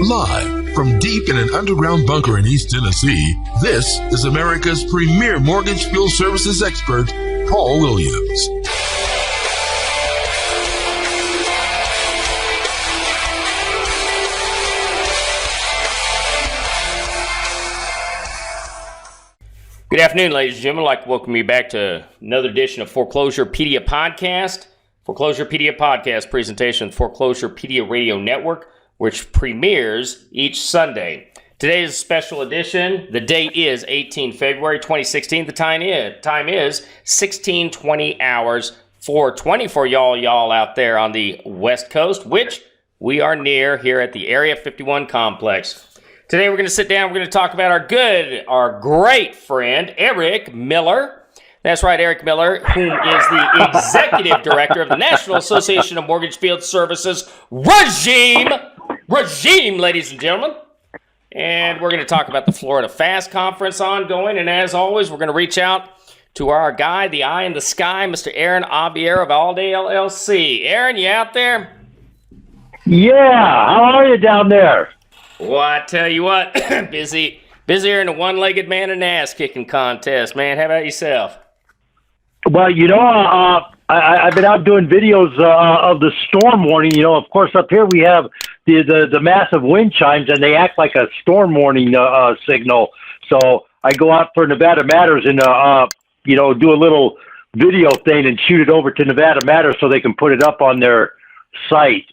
Live from deep in an underground bunker in East Tennessee, this is America's premier mortgage field services expert, Paul Williams. Good afternoon, ladies and gentlemen. I'd like to welcome you back to another edition of Foreclosurepedia Podcast. Foreclosurepedia Podcast presentation of Foreclosurepedia Radio Network, which premieres each Sunday. Today's a special edition. The date is 18 February 2016. The time is 16:20 hours 4:20 for y'all out there on the West Coast, which we are near here at the Area 51 complex. Today we're going to sit down, we're going to talk about our great friend, Eric Miller. That's right, Eric Miller, whom is the Executive Director of the National Association of Mortgage Field Services Regime, ladies and gentlemen. And we're going to talk about the Florida FAST Conference ongoing. And as always, we're going to reach out to our guy, the eye in the sky, Mr. Aaron Aviero of All Day LLC. Aaron, you out there? Yeah, how are you down there? Well, I tell you what, busier in a one-legged man and ass-kicking contest, man. How about yourself? Well, I've been out doing videos of the storm warning. You know, of course, up here we have the massive wind chimes, and they act like a storm warning signal. So I go out for Nevada Matters and, do a little video thing and shoot it over to Nevada Matters so they can put it up on their site.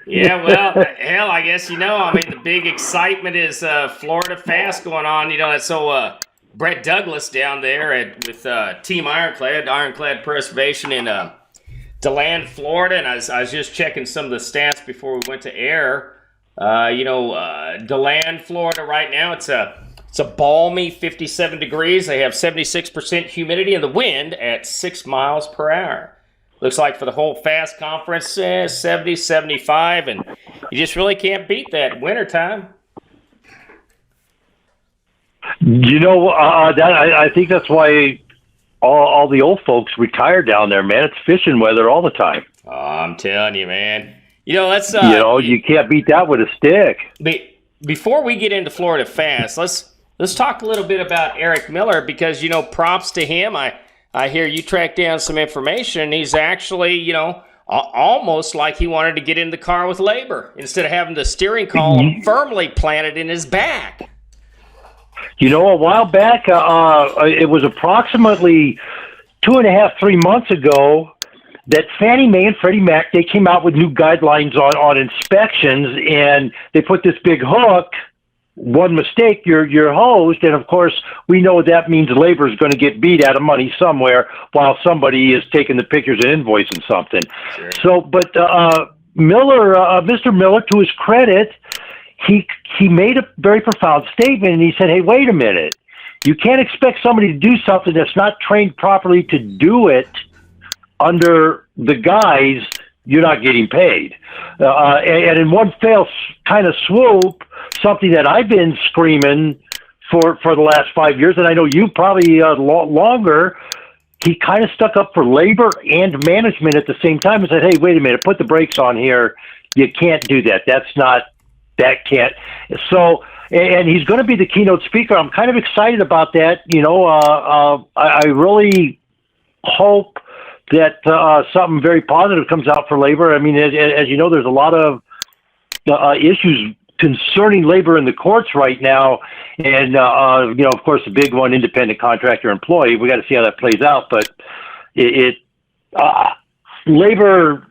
Yeah, well, hell, I guess, the big excitement is Florida FAST going on. That's so Brett Douglas down there with Team Ironclad Preservation in DeLand, Florida. And I was just checking some of the stats before we went to air. DeLand, Florida right now, it's a balmy 57 degrees. They have 76% humidity and the wind at 6 miles per hour. Looks like for the whole FAST conference, 70, 75, and you just really can't beat that wintertime. I think that's why all the old folks retire down there, man. It's fishing weather all the time. Oh, I'm telling you, man. That's you can't beat that with a stick. Before we get into Florida FAST, let's talk a little bit about Eric Miller because props to him. I hear you tracked down some information, and he's actually, almost like he wanted to get in the car with labor instead of having the steering column firmly planted in his back. A while back, it was approximately 2.5, 3 months ago that Fannie Mae and Freddie Mac, they came out with new guidelines on inspections, and they put this big hook. One mistake, you're hosed, and of course, we know that means labor is going to get beat out of money somewhere while somebody is taking the pictures and invoicing something. Sure. So, but Mr. Miller, to his credit, he made a very profound statement, and he said, "Hey, wait a minute! You can't expect somebody to do something that's not trained properly to do it under the guise you're not getting paid." And in one fell kind of swoop, something that I've been screaming for the last 5 years, and I know you probably longer, he kind of stuck up for labor and management at the same time and said, "Hey, wait a minute, put the brakes on here. You can't do that. That can't." So, and he's going to be the keynote speaker. I'm kind of excited about that. I really hope that something very positive comes out for labor. I mean, as you know, there's a lot of issues concerning labor in the courts right now. And, of course, the big one, independent contractor employee, we got to see how that plays out. But labor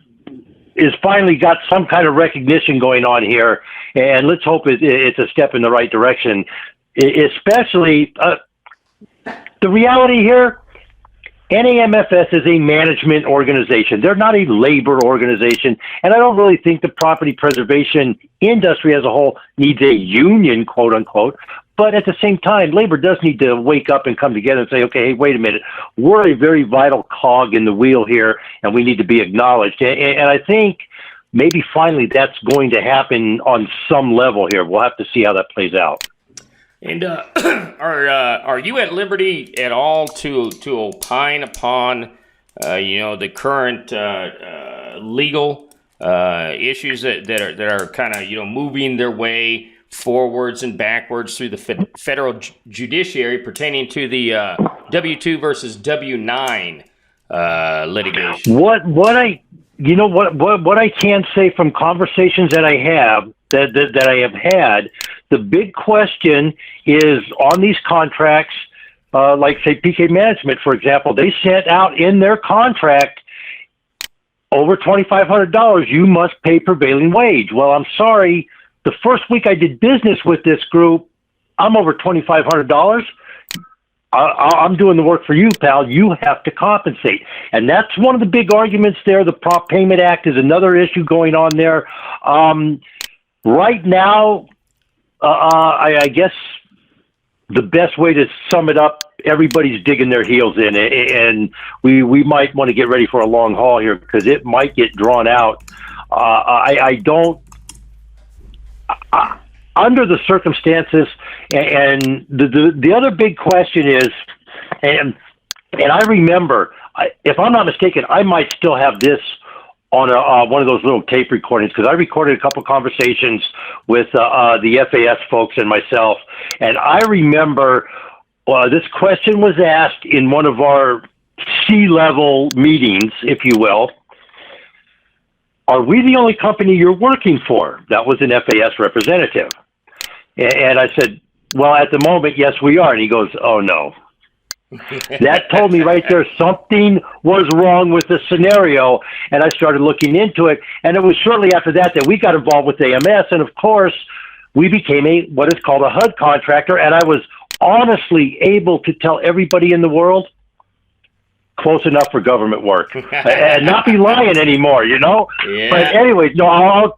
is finally got some kind of recognition going on here. And let's hope it's a step in the right direction, especially the reality here. NAMFS is a management organization. They're not a labor organization. And I don't really think the property preservation industry as a whole needs a union, quote unquote. But at the same time, labor does need to wake up and come together and say, okay, hey, wait a minute. We're a very vital cog in the wheel here, and we need to be acknowledged. And I think maybe finally that's going to happen on some level here. We'll have to see how that plays out. And are you at liberty at all to opine upon, the current legal issues that are kind of moving their way forwards and backwards through the federal judiciary pertaining to the W-2 versus W-9 litigation. What I can say from conversations that I have that I have had, the big question is on these contracts, like say PK Management, for example, they sent out in their contract over $2,500, you must pay prevailing wage. Well, I'm sorry, the first week I did business with this group, I'm over $2,500. I'm doing the work for you, pal. You have to compensate. And that's one of the big arguments there. The Prompt Payment Act is another issue going on there. Right now, I guess the best way to sum it up, everybody's digging their heels in, and we might want to get ready for a long haul here because it might get drawn out. Under the circumstances, and the other big question is, and I remember, if I'm not mistaken, I might still have this on one of those little tape recordings because I recorded a couple conversations with the FAS folks and myself, and I remember this question was asked in one of our C-level meetings, if you will. Are we the only company you're working for? That was an FAS representative. And I said, well, at the moment, yes, we are. And he goes, oh, no. That told me right there something was wrong with the scenario. And I started looking into it. And it was shortly after that we got involved with AMS. And, of course, we became what is called a HUD contractor. And I was honestly able to tell everybody in the world, close enough for government work, and not be lying anymore, Yeah. But anyways, no,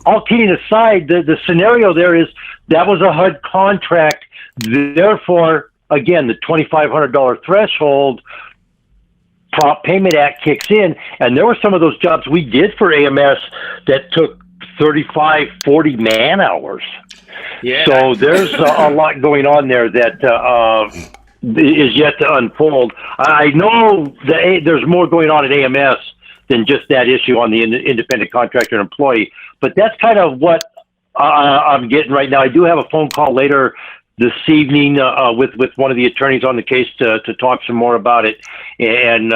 all kidding aside, the scenario there is that was a HUD contract. Therefore, again, the $2,500 threshold, Prompt Payment Act kicks in, and there were some of those jobs we did for AMS that took 35, 40 man hours. Yeah. So there's a lot going on there that is yet to unfold. I know that there's more going on at AMS than just that issue on the independent contractor and employee, but that's kind of what I'm getting right now. I do have a phone call later this evening with one of the attorneys on the case to talk some more about it, and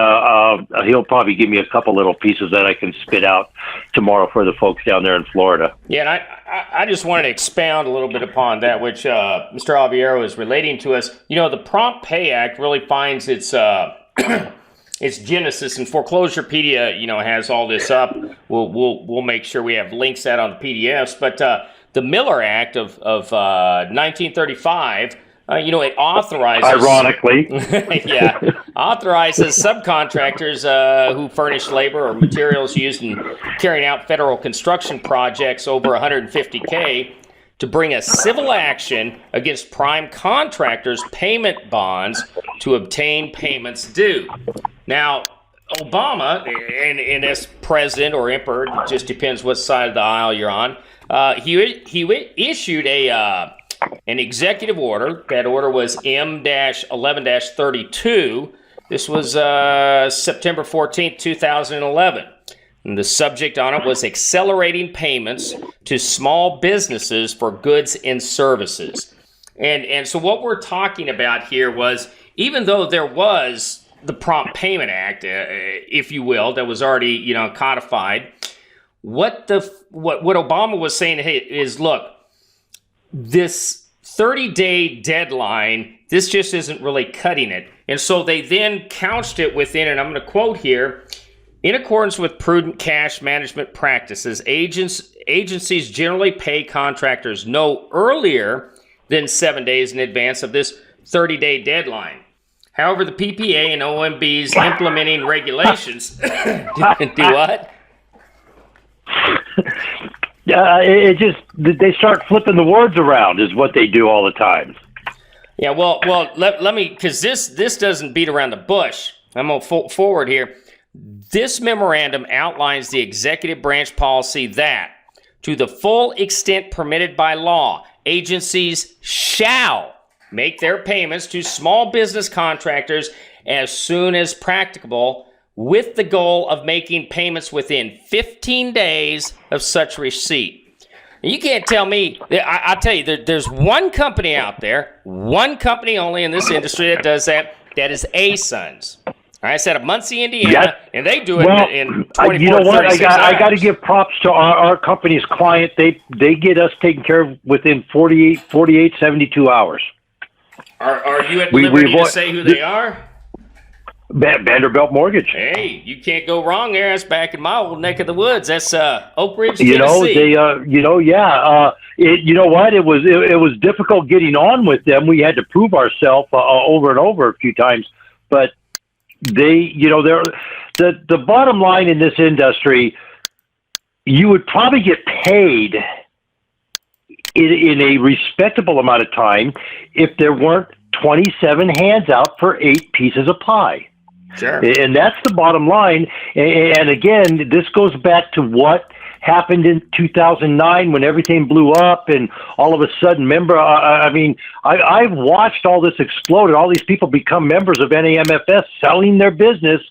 he'll probably give me a couple little pieces that I can spit out tomorrow for the folks down there in Florida. Yeah, and I just wanted to expound a little bit upon that, which Mr. Aviero is relating to us. The Prompt Pay Act really finds its its genesis, and Foreclosurepedia, has all this up. We'll make sure we have links out on the PDFs, but the Miller Act of 1935, it authorizes... Ironically. Yeah. Authorizes subcontractors who furnish labor or materials used in carrying out federal construction projects over $150K to bring a civil action against prime contractors' payment bonds to obtain payments due. Now, Obama, and as president or emperor, it just depends what side of the aisle you're on, he issued an executive order. That order was M-11-32. This was September 14th, 2011. And the subject on it was accelerating payments to small businesses for goods and services. And so what we're talking about here was, even though there was the Prompt Payment Act, if you will, that was already codified, what Obama was saying is, look, this 30-day deadline, this just isn't really cutting it. And so they then couched it within, and I'm going to quote here, in accordance with prudent cash management practices, agencies generally pay contractors no earlier than 7 days in advance of this 30-day deadline. However, the PPA and OMB's implementing regulations do what? They start flipping the words around is what they do all the time. Yeah, well, let me, because this doesn't beat around the bush. I'm going to forward here. This memorandum outlines the executive branch policy that, to the full extent permitted by law, agencies shall make their payments to small business contractors as soon as practicable with the goal of making payments within 15 days of such receipt. You can't tell me, I tell you, there's one company out there, one company only in this industry that does that. That is A-Sons. All right, it's out of Muncie, Indiana, and they do it in 24 you know what? I got to hours. give props to our company's client. They get us taken care of within 48, 72 hours. Are you at liberty to say who they are? Vanderbilt Mortgage. Hey, you can't go wrong there. That's back in my old neck of the woods. That's Oak Ridge, You know, Tennessee. you know what? It was difficult getting on with them. We had to prove ourselves over and over a few times, but the bottom line in this industry, you would probably get paid in a respectable amount of time if there weren't 27 hands out for 8 pieces of pie. Sure. And that's the bottom line. And again, this goes back to what happened in 2009 when everything blew up and all of a sudden, remember, I've watched all this explode and all these people become members of NAMFS selling their business,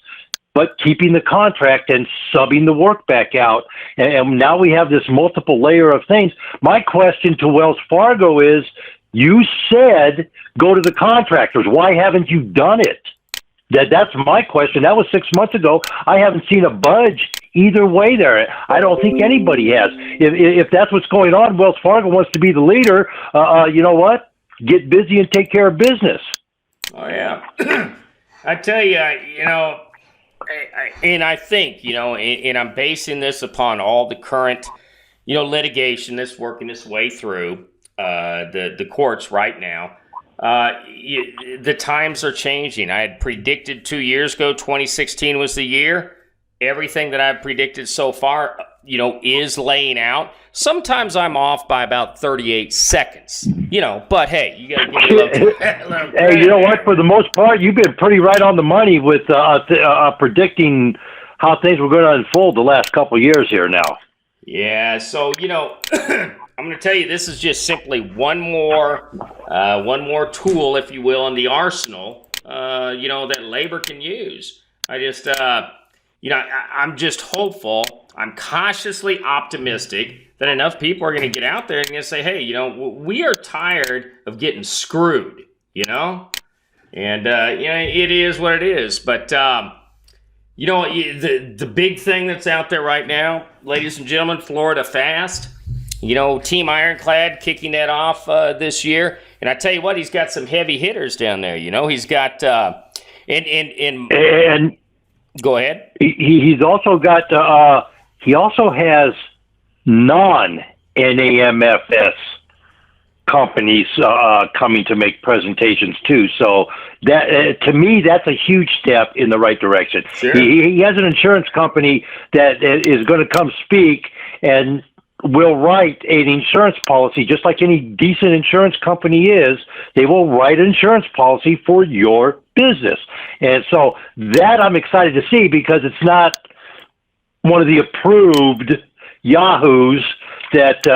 but keeping the contract and subbing the work back out. And now we have this multiple layer of things. My question to Wells Fargo is, you said go to the contractors. Why haven't you done it? That's my question. That was 6 months ago. I haven't seen a budge either way there. I don't think anybody has. If that's what's going on, Wells Fargo wants to be the leader. You know what? Get busy and take care of business. Oh, yeah. I tell you, and I think, and I'm basing this upon all the current, litigation that's working its way through the courts right now. The times are changing. I had predicted 2 years ago, 2016 was the year. Everything that I've predicted so far, is laying out. Sometimes I'm off by about 38 seconds, but hey, you got to give me a little Hey, you know what? For the most part, you've been pretty right on the money with predicting how things were going to unfold the last couple of years here now. Yeah, so, I'm going to tell you, this is just simply one more tool, if you will, in the arsenal, that labor can use. I just, I'm just hopeful. I'm cautiously optimistic that enough people are going to get out there and going to say, hey, we are tired of getting screwed, and, it is what it is. But, the big thing that's out there right now, ladies and gentlemen, Florida Fast. Team Ironclad kicking that off this year. And I tell you what, he's got some heavy hitters down there. He's got and go ahead. He's also got he also has non-NAMFS companies coming to make presentations too. So that to me, that's a huge step in the right direction. Sure. He has an insurance company that is going to come speak and will write an insurance policy, just like any decent insurance company is. They will write an insurance policy for your business. And so that I'm excited to see, because it's not one of the approved yahoos that,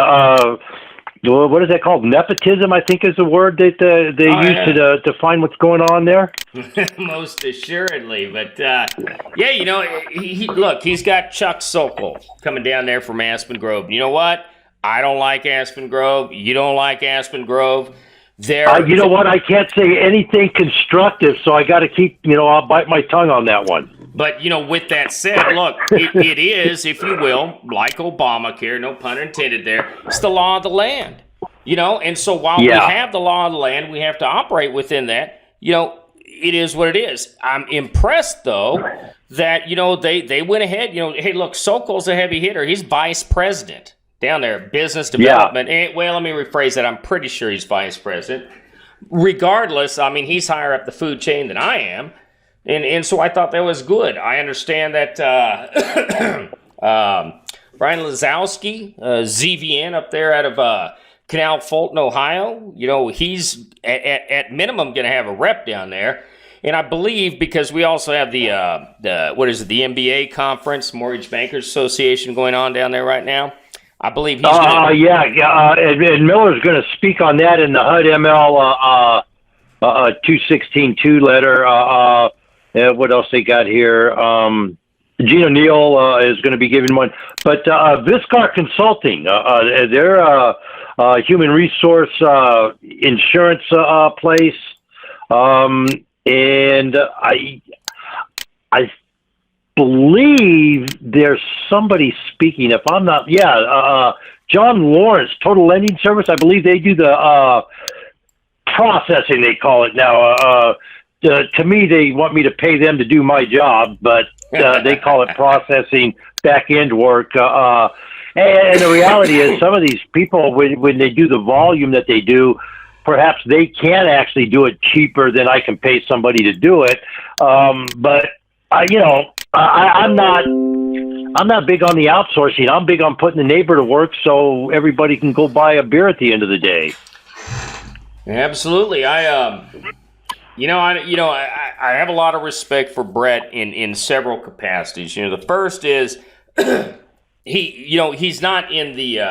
what is that called? Nepotism, I think is the word that they use to define what's going on there. Most assuredly. But, he's got Chuck Sokol coming down there from Aspen Grove. You know what? I don't like Aspen Grove. You don't like Aspen Grove. You know what? I can't say anything constructive, so I got to keep, I'll bite my tongue on that one. But, with that said, look, it is, if you will, like Obamacare, no pun intended there, it's the law of the land, and so while we have the law of the land, we have to operate within that, it is what it is. I'm impressed, though, that, they went ahead, hey, look, Sokol's a heavy hitter. He's vice president down there, business development. Yeah. Well, let me rephrase that. I'm pretty sure he's vice president. Regardless, he's higher up the food chain than I am. And so I thought that was good. I understand that Brian Lazowski, ZVN up there out of Canal Fulton, Ohio, he's at minimum going to have a rep down there. And I believe, because we also have the MBA conference, Mortgage Bankers Association, going on down there right now. I believe he's going to... and Miller's going to speak on that in the HUD ML 216-2 letter. What else they got here? Gene O'Neill is going to be giving one. But Viscar Consulting, they're a human resource insurance place. And I believe there's somebody speaking. If I'm not, John Lawrence, Total Lending Service. I believe they do the processing, they call it now. To me, they want me to pay them to do my job, but they call it processing back end work. And the reality is, some of these people, when they do the volume that they do, perhaps they can actually do it cheaper than I can pay somebody to do it. But I'm not big on the outsourcing. I'm big on putting the neighbor to work so everybody can go buy a beer at the end of the day. Absolutely. I have a lot of respect for Brett in several capacities. The first is he's not in the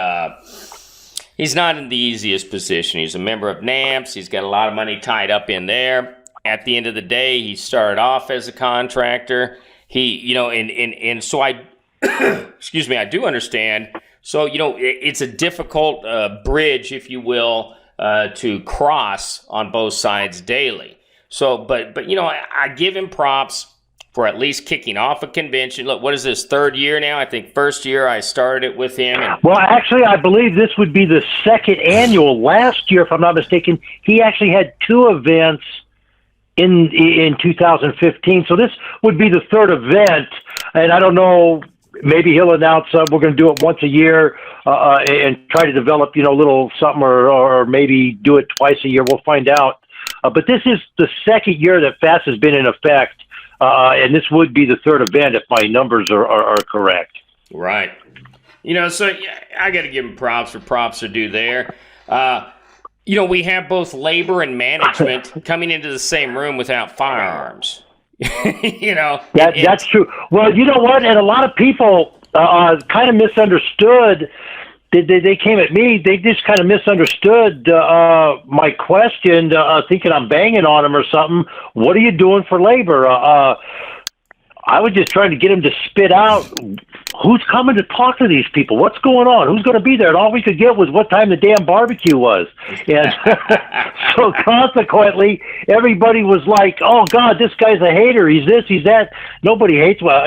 easiest position. He's a member of NAMPS. He's got a lot of money tied up in there. At the end of the day, he started off as a contractor. And so I excuse me, I do understand. So, it's a difficult bridge, if you will, to cross on both sides daily. So, but I give him props for at least kicking off a convention. Look, what is this, third year now? I think first year I started it with him. Well, actually, I believe this would be the second annual. Last year, if I'm not mistaken, he actually had 2 events in 2015. So this would be the third event, and I don't know, maybe he'll announce we're going to do it once a year and try to develop, a little something, or maybe do it twice a year. We'll find out. But this is the second year that FAST has been in effect, and this would be the third event if my numbers are correct. Right. So I got to give him props for props are due there. We have both labor and management coming into the same room without firearms. That's true. Well, you know what? And a lot of people kind of misunderstood. They came at me. They just kind of misunderstood my question, thinking I'm banging on them or something. What are you doing for labor? I was just trying to get them to spit out who's coming to talk to these people. What's going on? Who's going to be there? And all we could get was what time the damn barbecue was. And so consequently, everybody was like, "Oh God, this guy's a hater. He's this, he's that." Nobody hates. Well,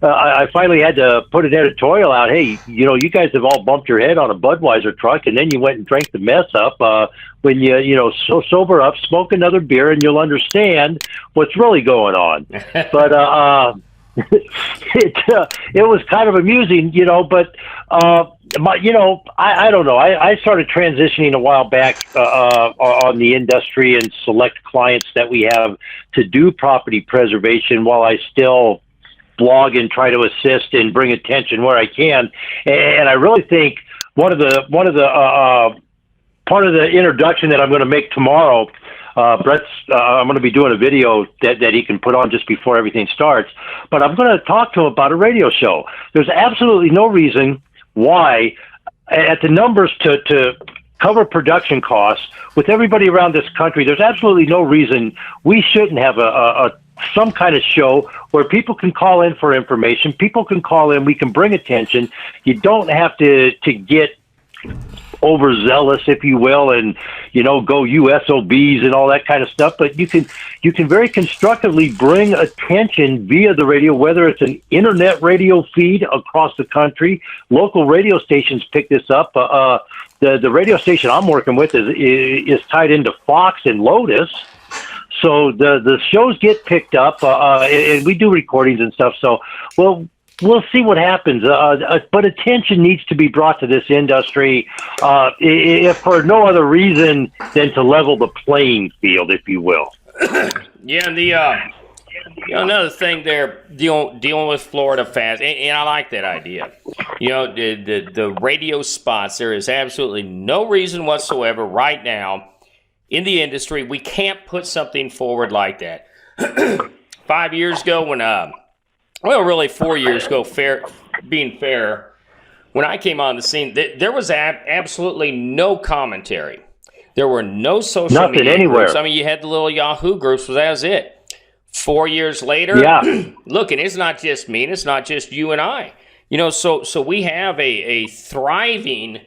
I finally had to put an editorial out. Hey, you guys have all bumped your head on a Budweiser truck, and then you went and drank the mess up. When so sober up, smoke another beer, and you'll understand what's really going on. But it was kind of amusing, But I don't know. I started transitioning a while back on the industry and select clients that we have to do property preservation, while I still blog and try to assist and bring attention where I can. And I really think part of the introduction that I'm going to make tomorrow, Brett's I'm going to be doing a video that he can put on just before everything starts. But I'm going to talk to him about a radio show. There's absolutely no reason why, at the numbers to cover production costs with everybody around this country, there's absolutely no reason we shouldn't have some kind of show where people can call in for information. People can call in. We can bring attention. You don't have to get overzealous, if you will, and go USOBs and all that kind of stuff. But you can very constructively bring attention via the radio, whether it's an internet radio feed across the country. Local radio stations pick this up. The radio station I'm working with is tied into Fox and Lotus. So the shows get picked up, and we do recordings and stuff. So we'll see what happens. But attention needs to be brought to this industry, if for no other reason than to level the playing field, if you will. Yeah, and another thing there, dealing with Florida fast, and I like that idea. The radio spots. There is absolutely no reason whatsoever right now in the industry we can't put something forward like that. 5 years ago, really 4 years ago, being fair, when I came on the scene, there was absolutely no commentary. There were no social media anywhere. groups. I mean, you had the little Yahoo groups, but that was it. 4 years later, look, and it's not just me, and it's not just you and I. So we have a thriving,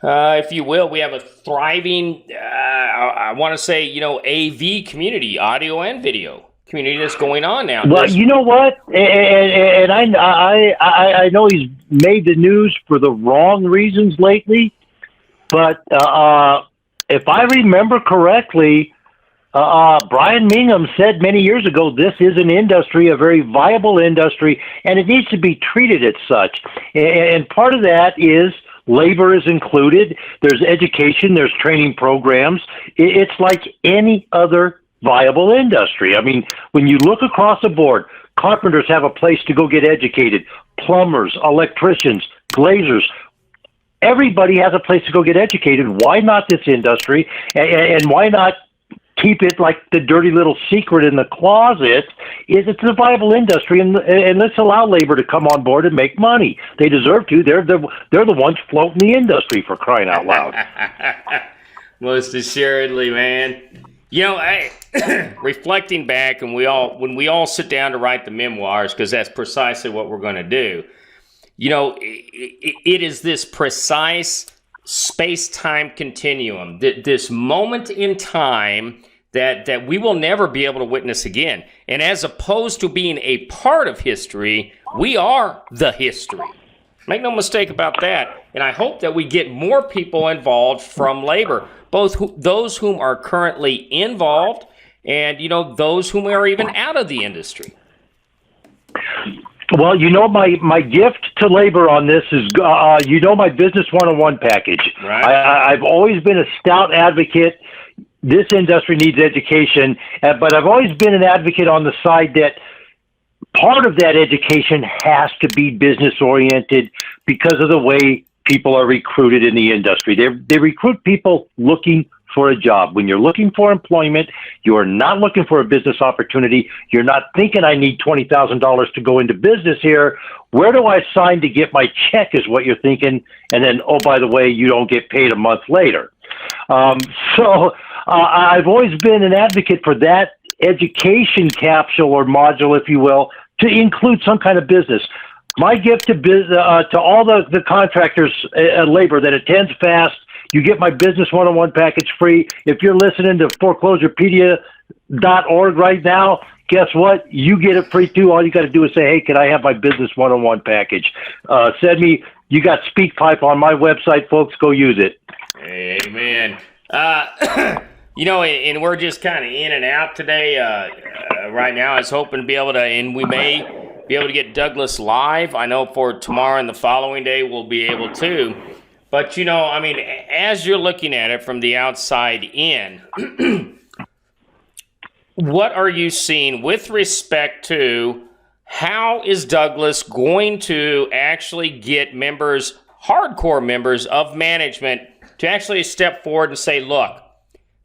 if you will, we have a thriving, I want to say, AV community, audio and video community that's going on now. Well, you know what? And I know he's made the news for the wrong reasons lately, but if I remember correctly, Brian Mingham said many years ago, this is an industry, a very viable industry, and it needs to be treated as such. And part of that is labor is included. There's education, there's training programs. It's like any other viable industry. I mean, when you look across the board, carpenters have a place to go get educated, plumbers, electricians, glazers. Everybody has a place to go get educated. Why not this industry? And why not keep it like the dirty little secret in the closet? It's a viable industry, and let's allow labor to come on board and make money. They deserve to. They're the ones floating the industry, for crying out loud. Most assuredly, man. Reflecting back, and when we all sit down to write the memoirs, because that's precisely what we're going to do. It is this precise space-time continuum, this moment in time that we will never be able to witness again. And as opposed to being a part of history, we are the history. Make no mistake about that. And I hope that we get more people involved from labor, both those whom are currently involved and, those whom are even out of the industry. Well, my gift to labor on this is, my Business 101 package. Right. I've always been a stout advocate. This industry needs education, but I've always been an advocate on the side that part of that education has to be business-oriented because of the way people are recruited in the industry. They recruit people looking for a job. When you're looking for employment, you're not looking for a business opportunity. You're not thinking, I need $20,000 to go into business here. Where do I sign to get my check is what you're thinking. And then, oh, by the way, you don't get paid a month later. I've always been an advocate for that education capsule or module, if you will, to include some kind of business. My gift to all the contractors, labor that attends FAST, you get my Business 101 package free. If you're listening to Foreclosurepedia.org right now, guess what? You get it free too. All you got to do is say, hey, can I have my Business 101 package? Send me, you got SpeakPipe on my website, folks. Go use it. Amen. And we're just kind of in and out today. Right now, I was hoping to be able to, and we may be able to get Douglas live. I know for tomorrow and the following day we'll be able to. But, as you're looking at it from the outside in, what are you seeing with respect to how is Douglas going to actually get members, hardcore members of management, to actually step forward and say, look,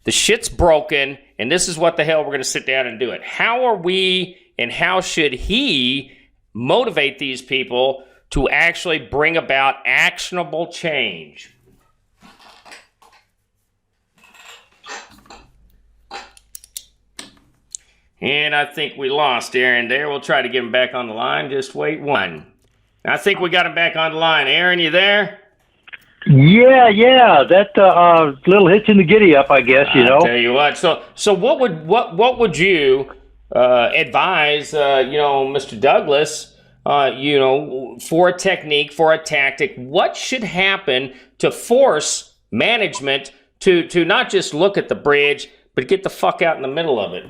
the shit's broken, and this is what the hell we're going to sit down and do it. How are we, and how should he motivate these people to actually bring about actionable change? And I think we lost Aaron there. We'll try to get him back on the line. Just wait one. I think we got him back on the line. Aaron, you there? Yeah. That little hitch in the giddy up, I guess. I'll tell you what. So what would you advise? Mr. Douglas. For a technique, for a tactic, what should happen to force management to not just look at the bridge, but get the fuck out in the middle of it?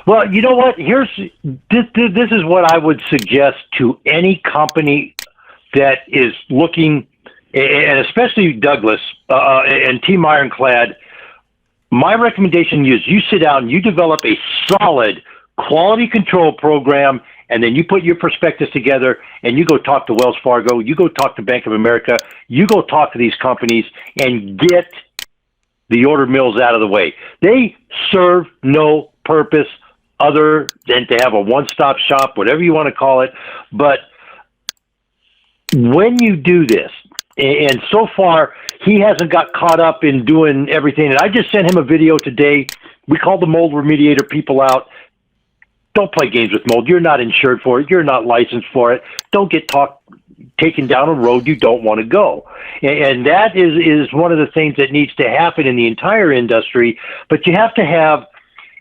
Well, you know what? This is what I would suggest to any company that is looking, and especially Douglas and Team Ironclad. My recommendation is you sit down, you develop a solid quality control program, and then you put your prospectus together and you go talk to Wells Fargo, you go talk to Bank of America, you go talk to these companies and get the order mills out of the way. They serve no purpose other than to have a one-stop shop, whatever you want to call it. But when you do this, and so far he hasn't got caught up in doing everything, and I just sent him a video today. we call the mold remediator people out. Don't play games with mold. You're not insured for it. You're not licensed for it. Don't get taken down a road you don't want to go. And that is one of the things that needs to happen in the entire industry. But you have to have,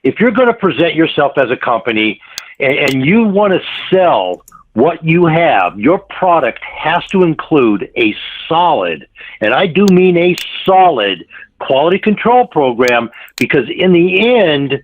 if you're going to present yourself as a company and you want to sell what you have, your product has to include a solid, and I do mean a solid, quality control program, because in the end,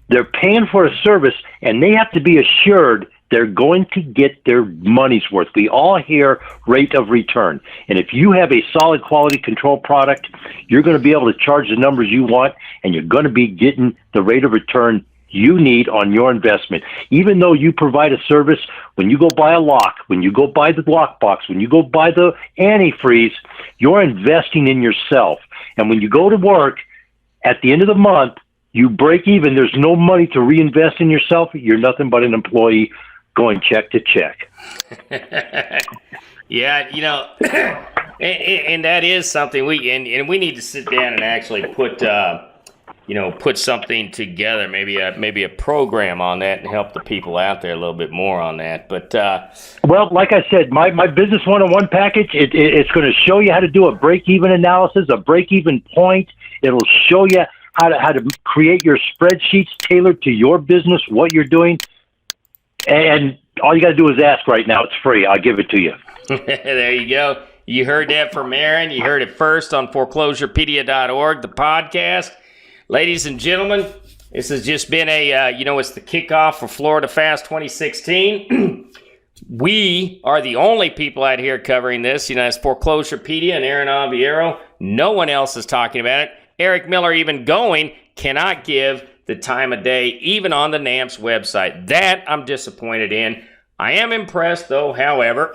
they're paying for a service, and they have to be assured they're going to get their money's worth. We all hear rate of return. And if you have a solid quality control product, you're going to be able to charge the numbers you want, and you're going to be getting the rate of return you need on your investment. Even though you provide a service, when you go buy a lock, when you go buy the lockbox, when you go buy the antifreeze, you're investing in yourself. And when you go to work, at the end of the month, you break even. There's no money to reinvest in yourself. You're nothing but an employee going check to check. Yeah, and that is something we need to sit down and actually put something together, maybe a program on that, and help the people out there a little bit more on that. But well, like I said, my business 101 package, it's going to show you how to do a break-even analysis, a break-even point. It'll show you how to create your spreadsheets tailored to your business, what you're doing, and all you got to do is ask right now. It's free. I'll give it to you. There you go. You heard that from Aaron. You heard it first on foreclosurepedia.org, the podcast. Ladies and gentlemen, this has just been it's the kickoff for Florida Fast 2016. We are the only people out here covering this. It's Foreclosurepedia and Aaron Aviero. No one else is talking about it. Eric Miller, even cannot give the time of day, even on the NAMPS website. That I'm disappointed in. I am impressed, though, however,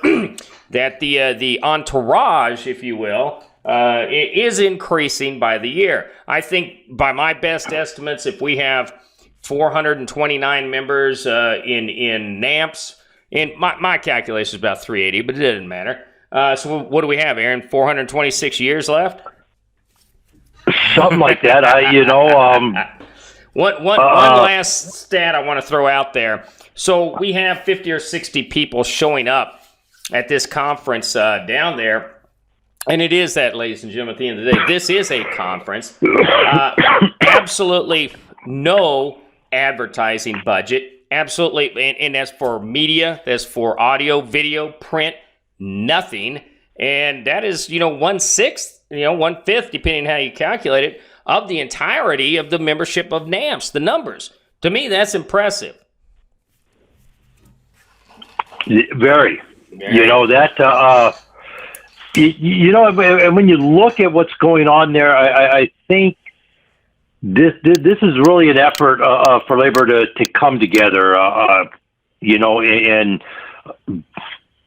that the entourage, if you will, it is increasing by the year. I think by my best estimates, if we have 429 members in NAMPS, and my calculation is about 380, but it doesn't matter. So what do we have, Aaron? 426 years left? Something like that. One last stat I want to throw out there. So we have 50 or 60 people showing up at this conference down there. And it is that, ladies and gentlemen, at the end of the day, this is a conference. Absolutely no advertising budget. Absolutely. And that's for media. That's for audio, video, print, nothing. And that is, 1/6, 1/5, depending on how you calculate it, of the entirety of the membership of NAMPS, the numbers. To me, that's impressive. Very. And when you look at what's going on there, I think this is really an effort for labor to come together.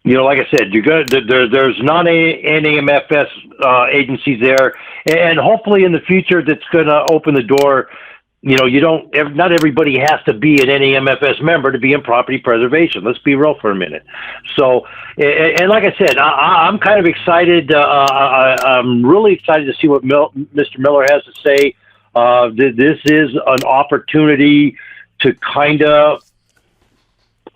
Like I said, there's non-NAMFS agencies there, and hopefully in the future that's going to open the door. Not everybody has to be an NAMFS member to be in property preservation. Let's be real for a minute. So, and like I said, I'm kind of excited. I'm really excited to see what Mr. Miller has to say. This is an opportunity to kind of,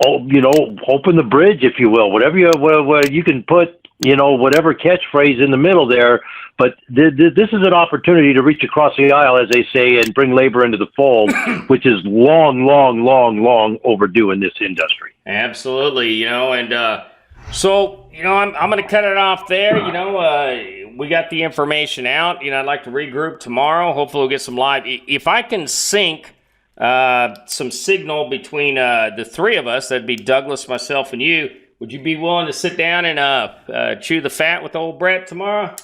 open the bridge, if you will. Whatever you can put, whatever catchphrase in the middle there. But this is an opportunity to reach across the aisle, as they say, and bring labor into the fold, which is long, long, long, long overdue in this industry. Absolutely, so I'm going to cut it off there. We got the information out. I'd like to regroup tomorrow. Hopefully, we'll get some live. If I can sync some signal between the three of us, that'd be Douglas, myself, and you. Would you be willing to sit down and chew the fat with old Brett tomorrow?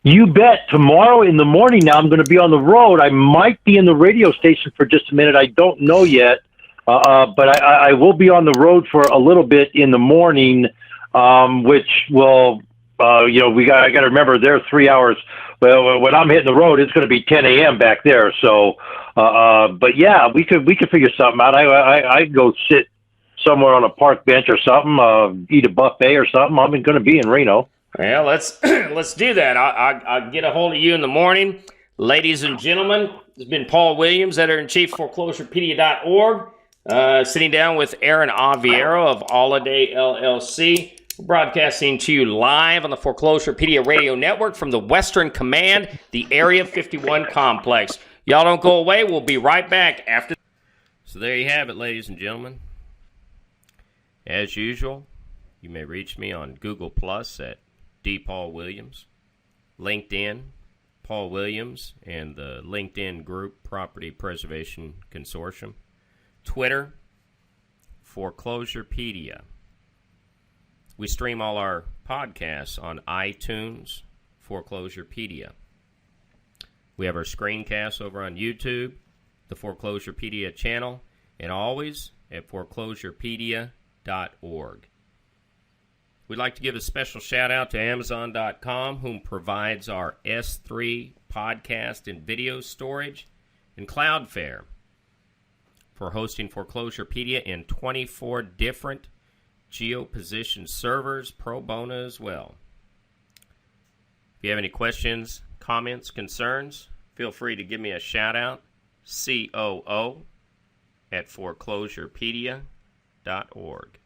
You bet. Tomorrow in the morning now, I'm going to be on the road. I might be in the radio station for just a minute. I don't know yet. But I will be on the road for a little bit in the morning, which will, I got to remember they're 3 hours. Well, when I'm hitting the road, it's going to be 10 a.m. back there. So, but yeah, we could figure something out. I'd go sit somewhere on a park bench or something, eat a buffet or something. I'm going to be in Reno. Well, let's do that. I'll get a hold of you in the morning. Ladies and gentlemen, this has been Paul Williams, editor-in-chief, Foreclosurepedia.org, sitting down with Aaron Aviero of Holiday LLC. We're broadcasting to you live on the Foreclosurepedia Radio Network from the Western Command, the Area 51 complex. Y'all don't go away. We'll be right back after. So there you have it, ladies and gentlemen. As usual, you may reach me on Google Plus at Paul Williams, LinkedIn, Paul Williams, and the LinkedIn group Property Preservation Consortium, Twitter, Foreclosurepedia. We stream all our podcasts on iTunes, Foreclosurepedia. We have our screencasts over on YouTube, the Foreclosurepedia channel, and always at foreclosurepedia.org. We'd like to give a special shout out to Amazon.com, whom provides our S3 podcast and video storage, and Cloudflare for hosting Foreclosurepedia in 24 different geo-positioned servers, pro bono as well. If you have any questions, comments, concerns, feel free to give me a shout out, COO at foreclosurepedia.org.